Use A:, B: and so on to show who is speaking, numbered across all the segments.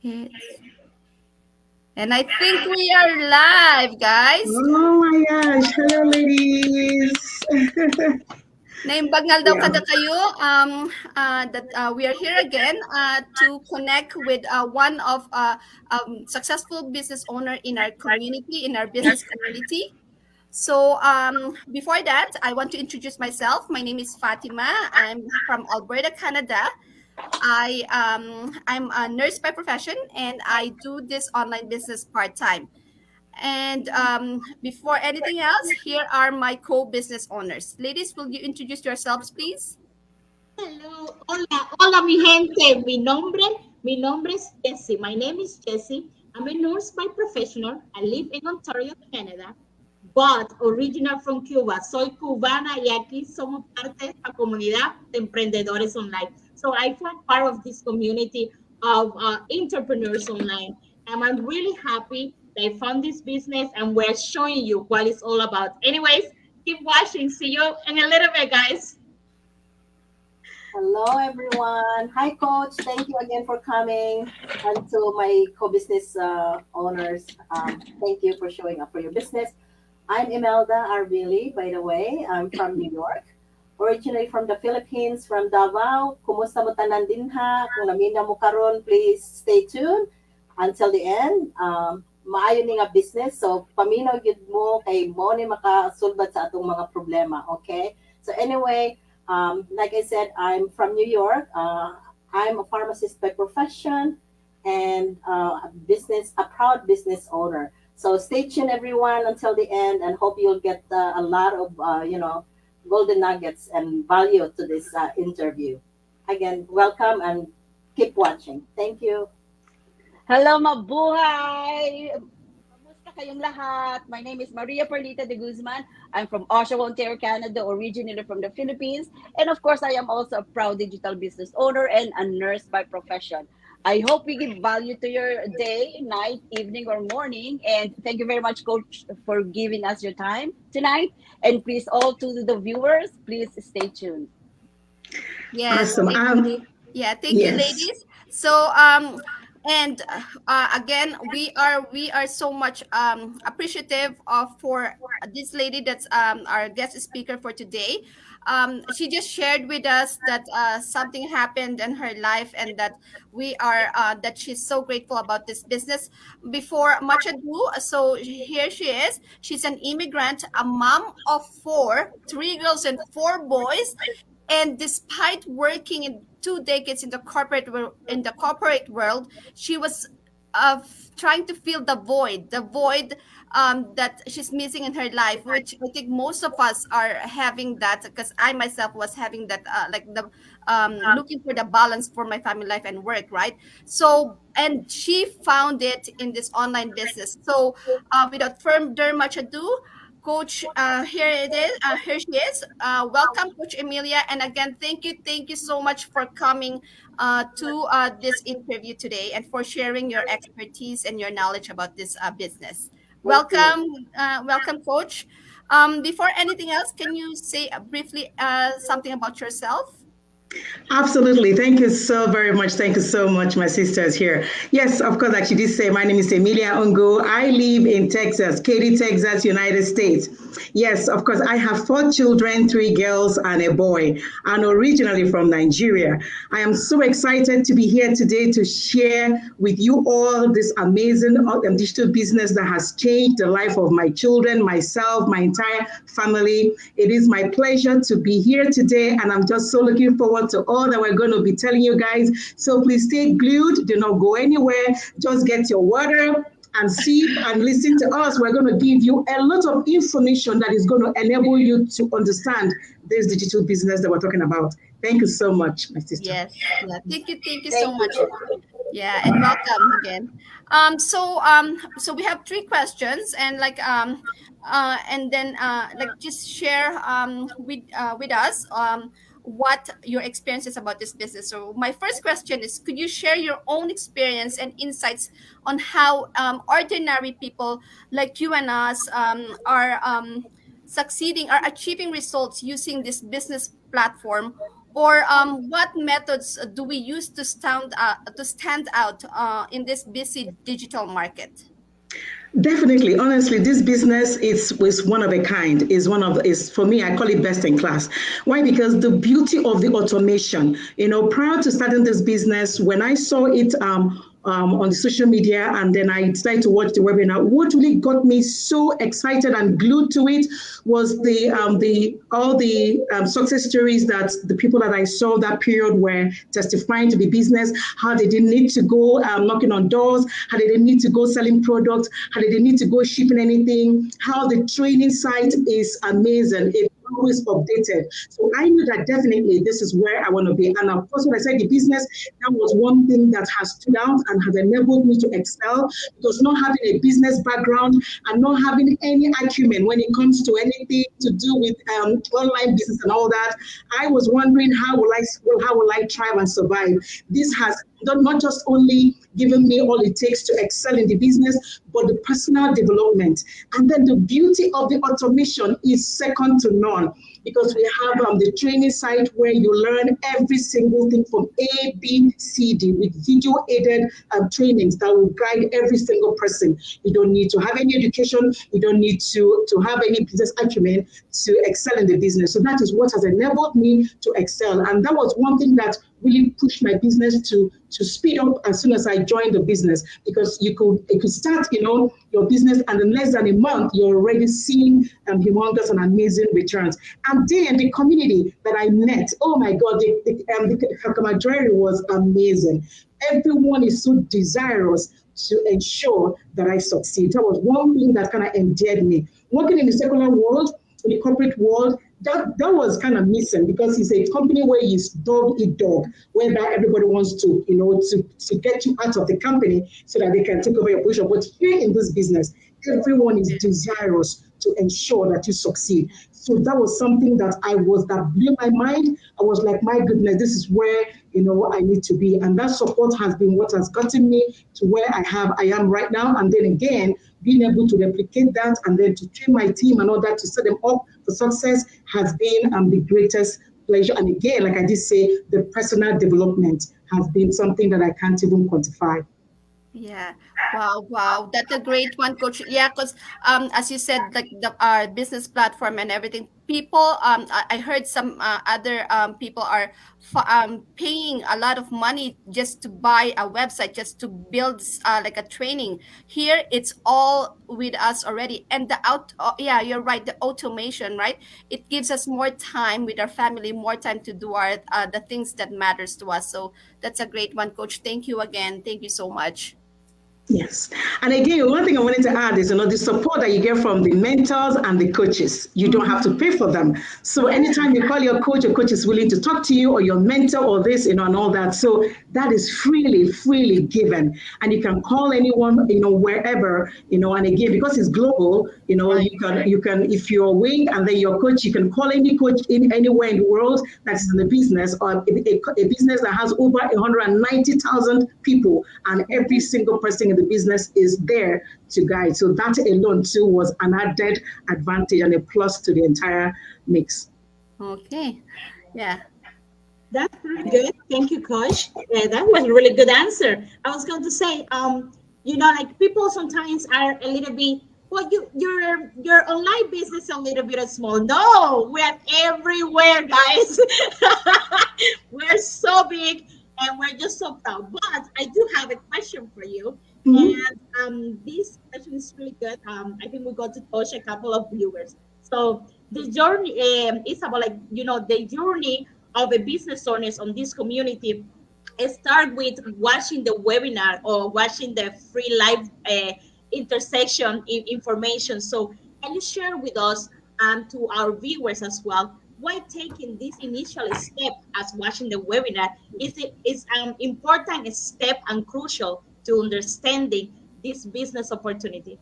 A: It's and I think we are live, guys.
B: Oh my gosh. Hello, ladies.
A: Naimbagnal daw
B: Yeah.
A: kada kayo that we are here again to connect with one of successful business owner in our community, in our business community. So before that, I want to introduce myself. My name is Fatima. I'm from Alberta, Canada. I'm a nurse by profession, and I do this online business part time. And before anything else, here are my co-business owners. Ladies, will you introduce yourselves, please?
C: Hello, hola, hola mi gente. Mi nombre es Jessie. My name is Jessie. I'm a nurse by professional. I live in Ontario, Canada, but original from Cuba. Soy cubana y aquí somos parte de esta comunidad de emprendedores online. So I form part of this community of entrepreneurs online. And I'm really happy that I found this business and we're showing you what it's all about. Anyways, keep watching. See you in a little bit, guys.
D: Hello, everyone. Hi, Coach. Thank you again for coming. And to my co-business owners, thank you for showing up for your business. I'm Imelda Arbili, by the way. I'm from New York, originally from the Philippines, from Davao. Kumusta mo tanan din ha? Kung naminda mo karon, please stay tuned until the end. Maayo ni nga business, so paminaw gyud mo kay mo ni makasulbad sa atong mga problema, okay? So anyway, like I said, I'm from New York. I'm a pharmacist by profession and a proud business owner. So stay tuned, everyone, until the end, and hope you'll get a lot of, golden nuggets and value to this interview. Again, welcome and keep watching. Thank you.
E: Hello, mabuhay! Kamusta kayong lahat? My name is Maria Perlita de Guzman. I'm from Oshawa, Ontario, Canada, originally from the Philippines. And of course, I am also a proud digital business owner and a nurse by profession. I hope we give value to your day, night, evening, or morning. And thank you very much, Coach, for giving us your time tonight. And please, all to the viewers, please stay tuned.
A: Yes,
B: Awesome.
A: yeah, thank you,
B: Yes.
A: ladies. So and again, we are so much appreciative of for this lady that's our guest speaker for today. She just shared with us that something happened in her life, and that we are that she's so grateful about this business. Before much ado, so here she is. She's an immigrant, a mom of four, three girls and four boys, and despite working in 2 decades in the corporate world, she was trying to fill the void that she's missing in her life, which I think most of us are having that, because I myself was having that, like the looking for the balance for my family life and work, right? So, and she found it in this online business. So, without further much ado, Coach, here it is. Here she is. Welcome, Coach Emilia. And again, thank you so much for coming to this interview today and for sharing your expertise and your knowledge about this business.
D: Thank you.
A: Welcome, Coach. Before anything else, can you say briefly something about yourself?
B: Absolutely. Thank you so very much. Thank you so much, my sisters here. Yes, of course, like she did say, my name is Emilia Ungo. I live in Texas, Katy, Texas, United States. Yes, of course, I have four children, three girls and a boy, and originally from Nigeria. I am so excited to be here today to share with you all this amazing digital business that has changed the life of my children, myself, my entire family. It is my pleasure to be here today, and I'm just so looking forward to all that we're going to be telling you guys. So please stay glued, do not go anywhere, just get your water and sip and listen to us. We're going to give you a lot of information that is going to enable you to understand this digital business that we're talking about. Thank you so much, my sister.
A: Yes. Yeah. Thank you so
D: Thank
A: much.
D: you.
A: Yeah, and welcome again. So we have three questions, and and then like just share with us what your experience is about this business. So my first question is, could you share your own experience and insights on how ordinary people like you and us are succeeding, are achieving results using this business platform, or what methods do we use to stand out in this busy digital market?
B: Definitely, honestly, this business is one of a kind. Is for me, I call it best in class. Why? Because the beauty of the automation. Prior to starting this business, when I saw it on the social media, and then I decided to watch the webinar. What really got me so excited and glued to it was the all the success stories that the people that I saw that period were testifying to the business, how they didn't need to go knocking on doors, how they didn't need to go selling products, how they didn't need to go shipping anything, how the training site is amazing. It always updated. So I knew that definitely this is where I want to be. And of course, when I said the business, that was one thing that has stood out and has enabled me to excel, because not having a business background and not having any acumen when it comes to anything to do with online business and all that, I was wondering how will I thrive and survive. This has not just only given me all it takes to excel in the business, but the personal development. And then the beauty of the automation is second to none, because we have the training site where you learn every single thing from A, B, C, D with video aided trainings that will guide every single person. You don't need to have any education. You don't need to have any business acumen to excel in the business. So that is what has enabled me to excel. And that was one thing that really pushed my business to speed up as soon as I joined the business, because you could start, your business, and in less than a month, you're already seeing humongous and amazing returns. And then the community that I met, oh my God, the camaraderie was amazing. Everyone is so desirous to ensure that I succeed. That was one thing that kind of endeared me. Working in the secular world, in the corporate world, that was kind of missing, because it's a company where it's dog eat dog, whereby everybody wants to get you out of the company so that they can take over your position. But here in this business, everyone is desirous to ensure that you succeed. So that was something that blew my mind. I was like, my goodness, this is where I need to be. And that support has been what has gotten me to where I am right now. And then again, being able to replicate that and then to train my team and all that to set them up for success has been the greatest pleasure. And again, like I did say, the personal development has been something that I can't even quantify.
A: Yeah. Wow, wow. That's a great one, Coach. Yeah, because as you said, like our business platform and everything, people I heard some other people are paying a lot of money just to buy a website, just to build like a training. Here it's all with us already. And yeah, you're right, the automation, right? It gives us more time with our family, more time to do our the things that matters to us. So that's a great one, Coach. Thank you again. Thank you so much.
B: Yes. And again, one thing I wanted to add is, the support that you get from the mentors and the coaches, you don't have to pay for them. So anytime you call your coach is willing to talk to you, or your mentor, or this, and all that. So that is freely given. And you can call anyone, wherever, and again, because it's global, you can, if you're away and then your coach, you can call any coach in anywhere in the world that is in the business, or a business that has over 190,000 people, and every single person in the business is there to guide. So that alone too was an added advantage and a plus to the entire mix.
A: Okay. Yeah.
C: That's pretty good. Thank you, Coach. That was a really good answer. I was going to say, like people sometimes are a little bit, well, your online business is a little bit small. No, we're everywhere, guys. We're so big and we're just so proud. But I do have a question for you.
B: Mhm.
C: And this question is really good. I think we got to touch a couple of viewers. So the journey is about the journey of a business owners on this community. Start with watching the webinar or watching the free live intersection information. So can you share with us and to our viewers as well why taking this initial step as watching the webinar is an important step and crucial to understanding this business opportunity?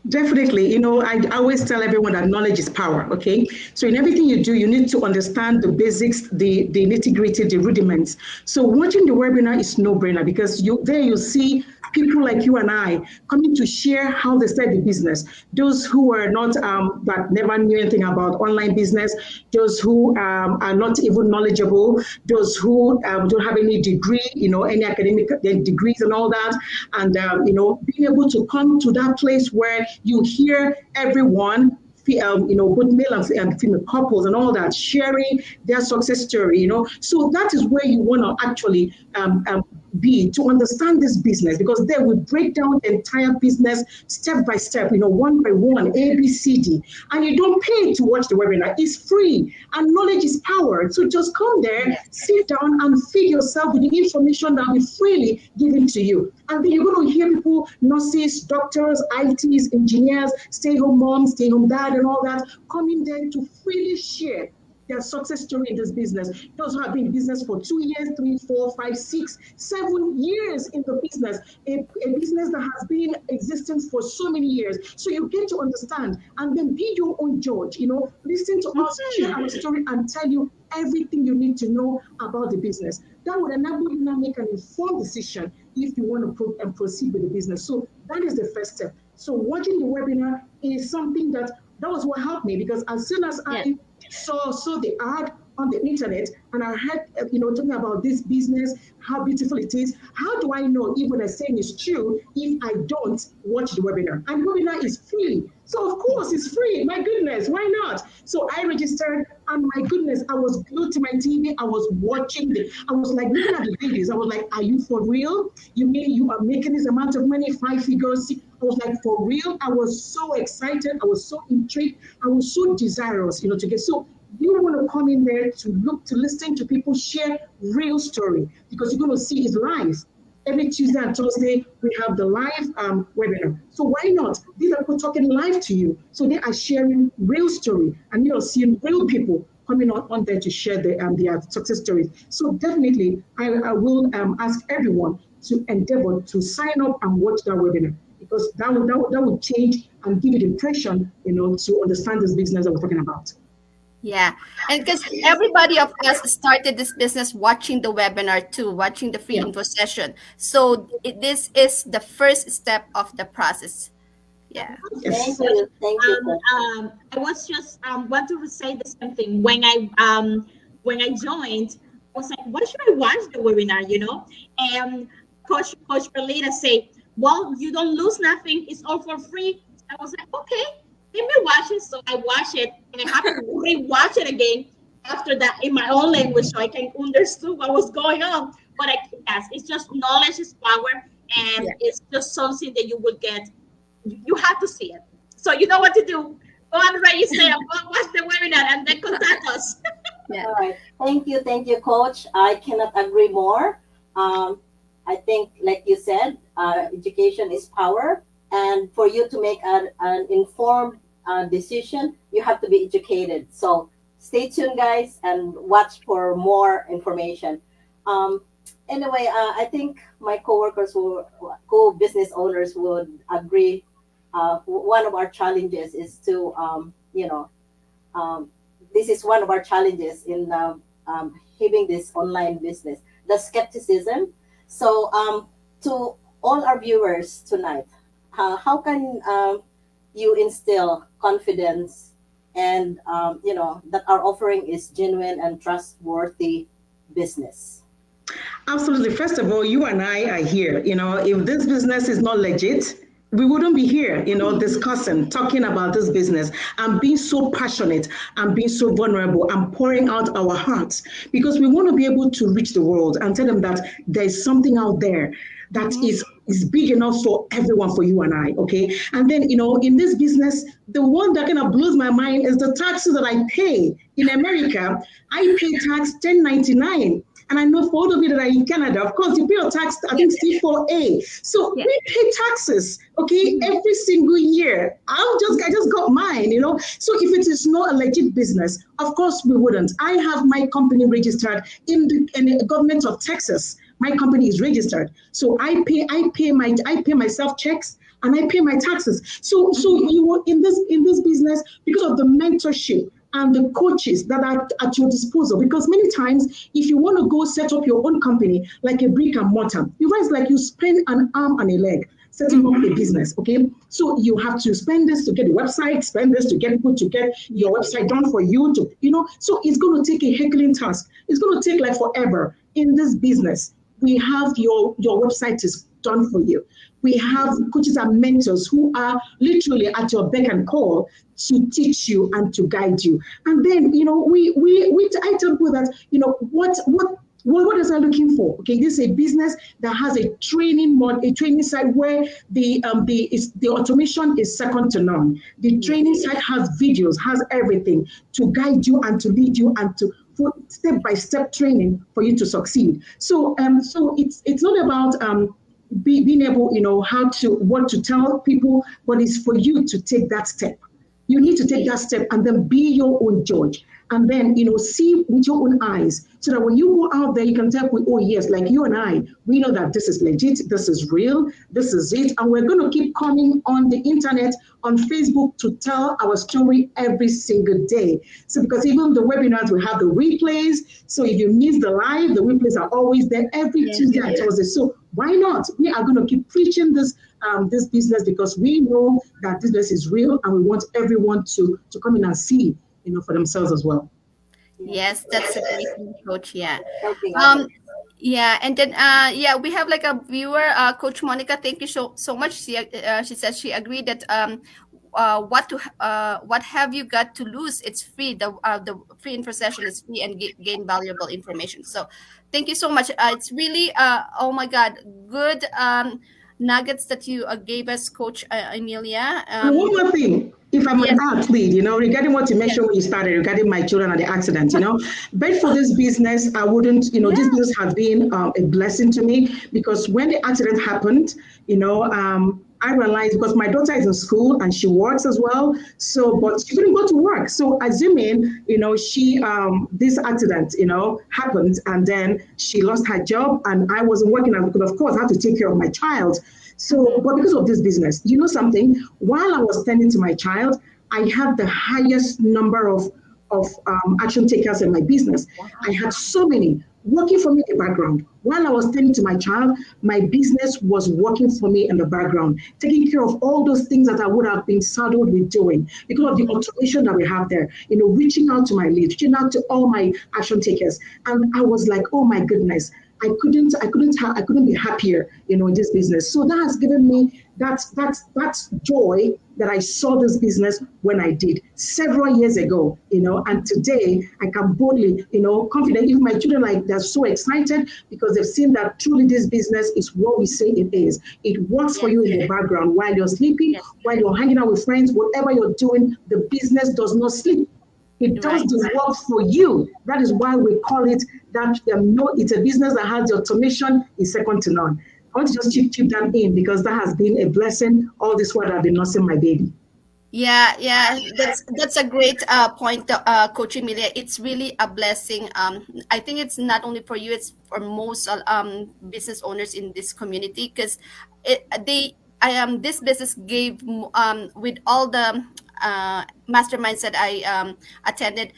B: Definitely. I always tell everyone that knowledge is power. Okay. So in everything you do, you need to understand the basics, the nitty gritty, the rudiments. So watching the webinar is no brainer because you see people like you and I coming to share how they start the business. Those who are not that never knew anything about online business, those who are not even knowledgeable, those who don't have any degree, any academic degrees and all that, and being able to come to that place where you hear everyone, both male and female couples and all that, sharing their success story, So that is where you want to actually be to understand this business because then we break down the entire business step by step, one by one, A, B, C, D. And you don't pay to watch the webinar. It's free and knowledge is power. So just come there, sit down and feed yourself with the information that will be freely given to you. And then you're going to hear people, nurses, doctors, ITs, engineers, stay-home moms, stay-home dad, and all that coming there to freely share their success story in this business. Those who have been in business for 2 years, 3, 4, 5, 6, 7 years in the business, a business that has been in existence for so many years. So you get to understand and then be your own judge, listen to us, share our story and tell you everything you need to know about the business. That would enable you now make an informed decision if you want to proceed with the business. So that is the first step. So watching the webinar is something that was what helped me because as soon as I saw the ad on the internet and I heard talking about this business, how beautiful it is. How do I know if what I'm saying is true if I don't watch the webinar? And the webinar is free. So of course it's free. My goodness, why not? So I registered and my goodness, I was glued to my TV. I was watching I was like looking at the videos. I was like, are you for real? You mean you are making this amount of money, 5 figures? I was like, for real? I was so excited. I was so intrigued. I was so desirous, to get. So you want to come in there to listen to people share real story because you're going to see it live. Every Tuesday and Thursday, we have the live webinar. So why not? These are people talking live to you. So they are sharing real story and you're seeing real people coming on there to share their success stories. So definitely, I will ask everyone to endeavor to sign up and watch that webinar because that will change and give you the impression, to understand this business that we're talking about.
A: Yeah. And because everybody of us started this business watching the webinar too, watching the free
B: Yeah.
A: info session. So this is the first step of the process. Yeah.
B: Yes.
D: Thank you, coach.
C: I was just want to say the same thing when I joined. I was like, why should I watch the webinar? And Coach Perlita said, well, you don't lose nothing. It's all for free. I was like, okay, let me watch it. So I watch it, and I have to rewatch it again after that in my own language so I can understand what was going on. But yes, it's just knowledge is power, and
A: Yeah.
C: it's just something that you will get. You have to see it. So you know what to do. Go and register and go watch the webinar and then contact us.
A: Yeah.
D: All right. Thank you, coach. I cannot agree more. I think, like you said, education is power. And for you to make an informed decision, you have to be educated. So stay tuned, guys, and watch for more information. Um, anyway, I think my coworkers, co-business owners, would agree. One of our challenges is to, um, this is one of our challenges in having this online business, the skepticism. So, to all our viewers tonight, how can you instill confidence and that our offering is genuine and trustworthy business?
B: Absolutely. First of all, you and I are here. If this business is not legit, we wouldn't be here, discussing, talking about this business and being so passionate and being so vulnerable and pouring out our hearts because we want to be able to reach the world and tell them that there's something out there that is big enough for everyone, for you and I, okay? And then, in this business, the one that kind of blows my mind is the taxes that I pay. In America, I pay tax 1099. And I know for all of you that are in Canada, of course, you pay your tax, I think C4A. So we pay taxes, okay, every single year. I just got mine, So if it is not a legit business, of course we wouldn't. I have my company registered in the government of Texas. My company is registered. So I pay myself checks. and I pay my taxes. So you are in this business because of the mentorship and the coaches that are at your disposal. Because many times, if you want to go set up your own company, like a brick and mortar, you guys like you spend an arm and a leg setting up a business. Okay, so you have to spend this to get a website, spend this to get people to get your website done for you. To so it's going to take a heckling task. It's going to take like forever in this business. We have your website is done for you. We have coaches and mentors who are literally at your beck and call to teach you and to guide you. And then, I tell people that, what is I looking for? Okay, this is a business that has a training a training side where the automation is second to none. The training side has videos, has everything to guide you and to lead you and to step by step training for you to succeed. So it's not about being able, what to tell people, but it's for you to take that step. You need to take that step and then be your own judge. And then, see with your own eyes so that when you go out there, you can tell people, oh, yes, like you and I, we know that this is legit, this is real, this is it. And we're going to keep coming on the internet, on Facebook to tell our story every single day. So because even the webinars, we have the replays. So if you miss the live, the replays are always there every Tuesday and Thursday. So why not? We are going to keep preaching this business because we know that this business is real and we want everyone to come in and see, for themselves as well.
A: Yes, that's a great thing, Coach. Yeah.
D: Helping
A: Um,
D: others.
A: yeah, and then we have like a viewer, Coach Monica. Thank you so much. She says she agreed that what have you got to lose? It's free. The free info session is free and gain valuable information. So, thank you so much. It's really oh my God, good nuggets that you gave us, Coach Emilia.
B: And one more thing, if I'm
A: Yes,
B: an athlete, regarding what you
A: yes,
B: mentioned when you started, regarding my children and the accident, but for this business, I wouldn't, this
A: yeah.
B: business has been a blessing to me because when the accident happened, I realized because my daughter is in school and she works as well. So, but she couldn't go to work. So, assuming, she, this accident, happened and then she lost her job and I wasn't working. I could, of course, have to take care of my child. So, but because of this business, you know something, while I was tending to my child, I had the highest number of action takers in my business. I had so many working for me in the background. While I was tending to my child, my business was working for me in the background, taking care of all those things that I would have been saddled with doing because of the automation that we have there, reaching out to my leads, reaching out to all my action takers. And I was like, oh my goodness, I couldn't be happier, in this business. So that has given me that joy that I saw this business when I did several years ago, and today I can boldly, confident, even my children, like they're so excited because they've seen that truly this business is what we say it is. It works for
A: Yes,
B: you in the background while you're sleeping,
A: yes,
B: while you're hanging out with friends, whatever you're doing, the business does not sleep. It does
A: right.
B: the work for you. That is why we call it that. No, it's a business that has the automation is second to none. I want to just chip that in because that has been a blessing all this while I've been nursing my baby.
A: Yeah, that's a great point, Coach Emilia. It's really a blessing. I think it's not only for you; it's for most business owners in this community because this business gave with all the masterminds that I attended.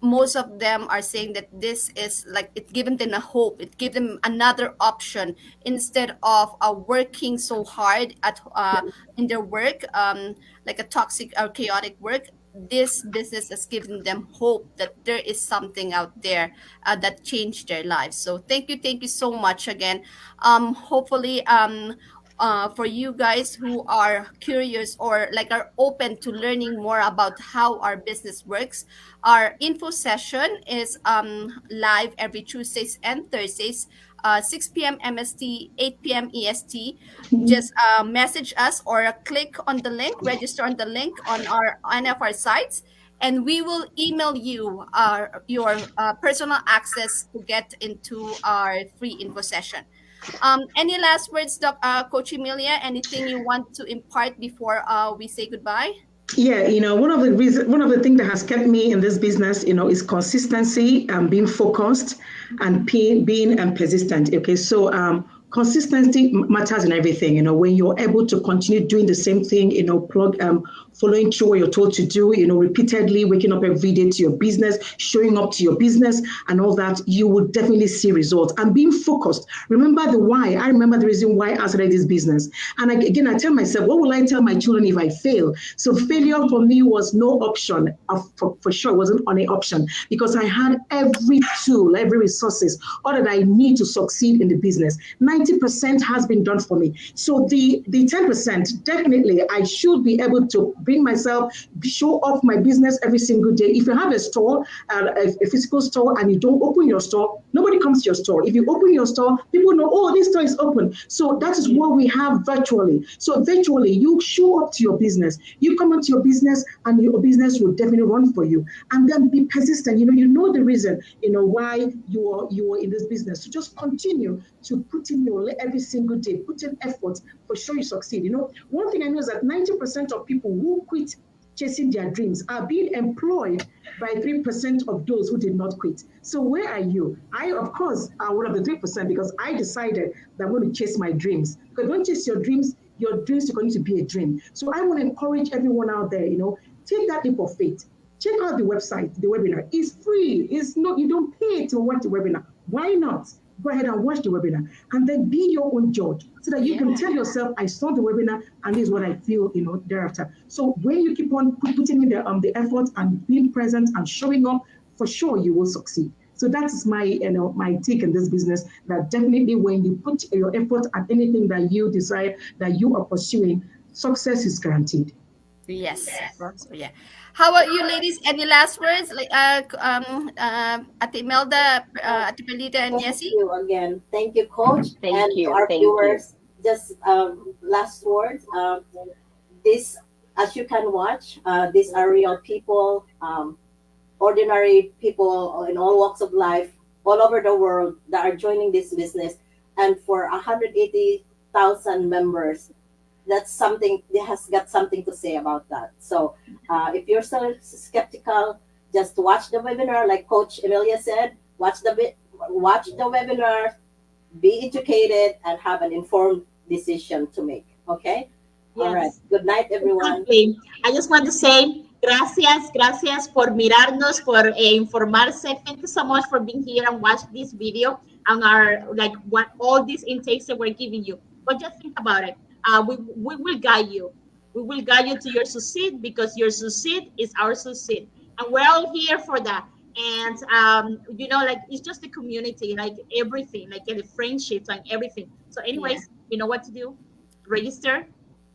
A: Most of them are saying that this is like it given them a hope, it gave them another option instead of working so hard at in their work, like a toxic or chaotic work. This business has given them hope that there is something out there that changed their lives. So thank you so much again. Hopefully for you guys who are curious or like are open to learning more about how our business works, our info session is live every Tuesdays and Thursdays, 6 p.m. MST, 8 p.m. EST. Just message us or click on the link, register on the link on any of our sites, and we will email you your personal access to get into our free info session. Any last words, Coach Emilia? Anything you want to impart before we say goodbye?
B: Yeah, one of the things that has kept me in this business, is consistency and being focused and being persistent. Okay, so consistency matters in everything. When you're able to continue doing the same thing, following through what you're told to do, repeatedly waking up every day to your business, showing up to your business and all that, you will definitely see results. And being focused. Remember the why. I remember the reason why I started this business. And again, I tell myself, what will I tell my children if I fail? So failure for me was no option. For sure, it wasn't an option because I had every tool, every resources, all that I need to succeed in the business. 90% has been done for me. So the 10%, definitely I should be able to bring myself, show off my business every single day. If you have a store, a physical store, and you don't open your store, nobody comes to your store. If you open your store, people know, oh, this store is open. So that is what we have virtually. So virtually, you show up to your business. You come into your business, and your business will definitely run for you. And then be persistent. You know the reason, why you are in this business. So just continue to put in your every single day, put in effort. For sure, you succeed. One thing I know is that 90% of people who quit chasing their dreams are being employed by 3% of those who did not quit. So where are you? I, of course, are one of the 3% because I decided that I'm going to chase my dreams. Because don't chase your dreams are going to be a dream. So I want to encourage everyone out there, take that leap of faith. Check out the website, the webinar. It's free. It's not, you don't pay to watch the webinar. Why not? Go ahead and watch the webinar and then be your own judge so that you can tell yourself, I saw the webinar and this is what I feel, thereafter. So when you keep on putting in the effort and being present and showing up, for sure you will succeed. So that's my take in this business, that definitely when you put your effort at anything that you decide that you are pursuing, success is guaranteed.
A: Yes. So yeah. How about you, ladies? Any last words? Like Ate Imelda, Ate Pelita, and
D: Thank
A: Yesi?
D: you again. Thank you, Coach.
E: Thank
D: And to
E: you.
D: our
E: Thank you.
D: viewers, just last words. This, as you can watch, these are real people, ordinary people in all walks of life, all over the world that are joining this business. And for 180,000 members, that's something, they has got something to say about that. So if you're still skeptical, just watch the webinar, like Coach Emilia said. Watch the webinar, be educated, and have an informed decision to make. Okay. All right.
C: Yes.
D: Good night, everyone.
C: Exactly. I just want to say gracias por mirarnos, por informarse. Thank you so much for being here and watch this video and our like what all these intakes that we're giving you. But just think about it. We will guide you. We will guide you to your succeed because your succeed is our succeed, and we're all here for that. And like it's just a community, like everything, like the friendships and everything. So,
A: Yeah.
C: anyways, you know what to do. Register,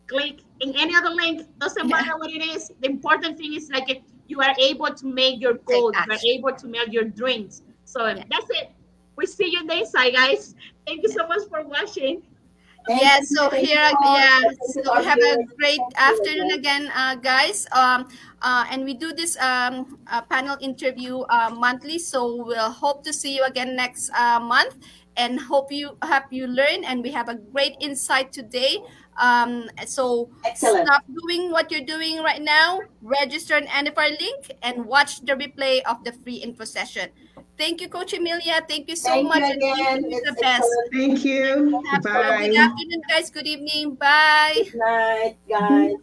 C: click in any other link, doesn't
A: Yeah.
C: matter what it is. The important thing is like you are able to make your
A: Take
C: goals, you are
A: action.
C: able to make your dreams. So
A: Yeah.
C: that's it. We see you next time, guys. Thank you
A: Yeah.
C: so much for watching.
D: Thank
A: Yeah,
D: you.
A: so
D: Thank you,
A: here,
D: Coach.
A: yeah,
D: And thank you to
A: so
D: our
A: have a
D: viewers.
A: great
D: Thank you
A: afternoon
D: again.
A: again, guys. And we do this panel interview monthly, so we'll hope to see you again next month, and hope you learn, and we have a great insight today. So
D: Excellent.
A: stop doing what you're doing right now. Register an NFR link and watch the replay of the free info session. Thank you, Coach Emilia. Thank you so
D: Thank you
A: much, and wish
D: again.
A: you the
D: It's
A: best.
D: excellent.
B: Thank you.
A: Have a good
B: Bye.
A: afternoon, guys. Good evening. Bye.
D: Good night, guys.